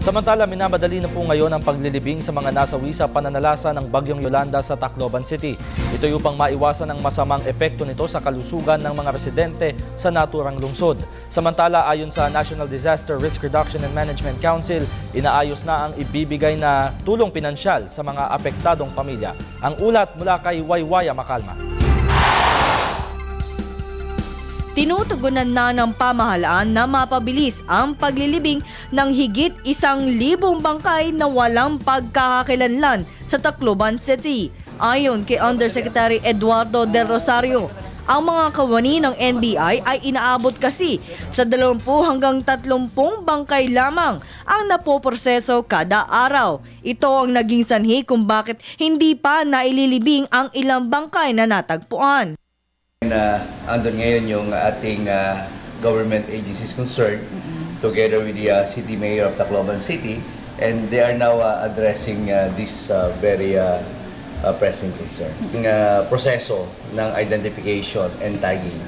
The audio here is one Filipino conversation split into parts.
Samantala, minamadali na po ngayon ang paglilibing sa mga nasawi sa pananalasa ng Bagyong Yolanda sa Tacloban City. Ito'y upang maiwasan ang masamang epekto nito sa kalusugan ng mga residente sa naturang lungsod. Samantala, ayon sa National Disaster Risk Reduction and Management Council, inaayos na ang ibibigay na tulong pinansyal sa mga apektadong pamilya. Ang ulat mula kay Waywaya Makalma. Tinutugunan na ng pamahalaan na mapabilis ang paglilibing ng higit 1,000 bangkay na walang pagkakakilanlan sa Tacloban City. Ayon kay Undersecretary Eduardo Del Rosario, ang mga kawani ng NBI ay inaabot kasi sa 20 hanggang 30 bangkay lamang ang napoproseso kada araw. Ito ang naging sanhi kung bakit hindi pa naililibing ang ilang bangkay na natagpuan. Andun ngayon yung ating government agencies concerned together with the City Mayor of Tacloban City, and they are now addressing this very pressing concern. Yung proseso ng identification and tagging.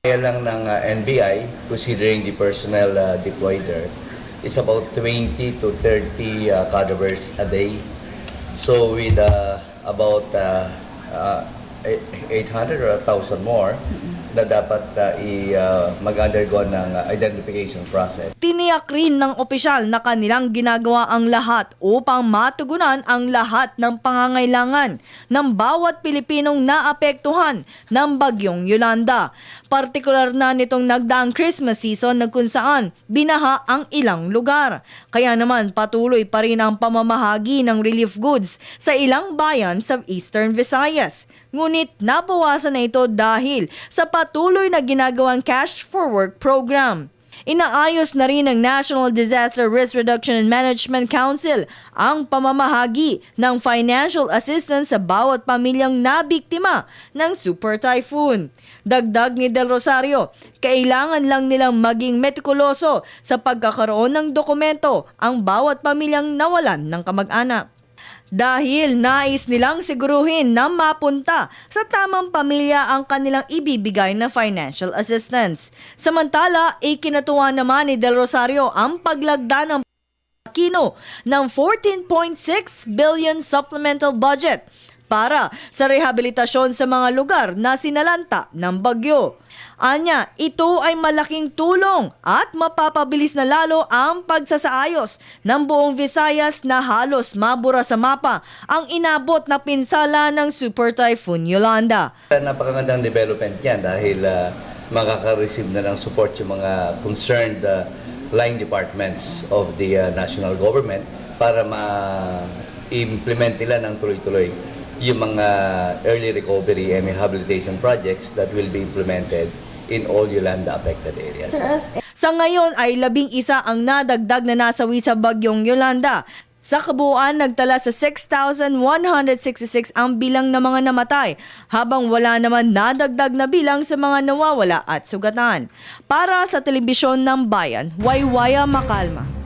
Kaya lang ng NBI, considering the personnel deployed there, is about 20 to 30 cadavers a day. So with about 800 or 1,000 more na dapat mag-undergo ng identification process. Tiniyak rin ng opisyal na kanilang ginagawa ang lahat upang matugunan ang lahat ng pangangailangan ng bawat Pilipinong naapektuhan ng Bagyong Yolanda. Partikular na nitong nagdaang Christmas season na kung saan binaha ang ilang lugar. Kaya naman patuloy pa rin ang pamamahagi ng relief goods sa ilang bayan sa Eastern Visayas. Ngunit nabawasan na ito dahil sa patuloy na ginagawang Cash for Work program. Inaayos na rin ng National Disaster Risk Reduction and Management Council ang pamamahagi ng financial assistance sa bawat pamilyang nabiktima ng Super Typhoon. Dagdag ni Del Rosario, kailangan lang nilang maging metikuloso sa pagkakaroon ng dokumento ang bawat pamilyang nawalan ng kamag-anak. Dahil nais nilang siguruhin na mapunta sa tamang pamilya ang kanilang ibibigay na financial assistance. Samantala, ikinatuwa naman ni Del Rosario ang paglagda ng kino ng 14.6 billion supplemental budget para sa rehabilitasyon sa mga lugar na sinalanta ng bagyo. Anya, ito ay malaking tulong at mapapabilis na lalo ang pagsasaayos ng buong Visayas na halos mabura sa mapa ang inabot na pinsala ng Super Typhoon Yolanda. Napakagandang development yan dahil makaka-receive na ng support yung mga concerned line departments of the national government para ma-implement nila ng tuloy-tuloy yung mga early recovery and rehabilitation projects that will be implemented in all Yolanda affected areas. Sa ngayon ay 11 ang nadagdag na nasawi sa Bagyong Yolanda. Sa kabuuan, nagtala sa 6,166 ang bilang ng mga namatay, habang wala naman nadagdag na bilang sa mga nawawala at sugatan. Para sa Telebisyon ng Bayan, Waywaya Makalma.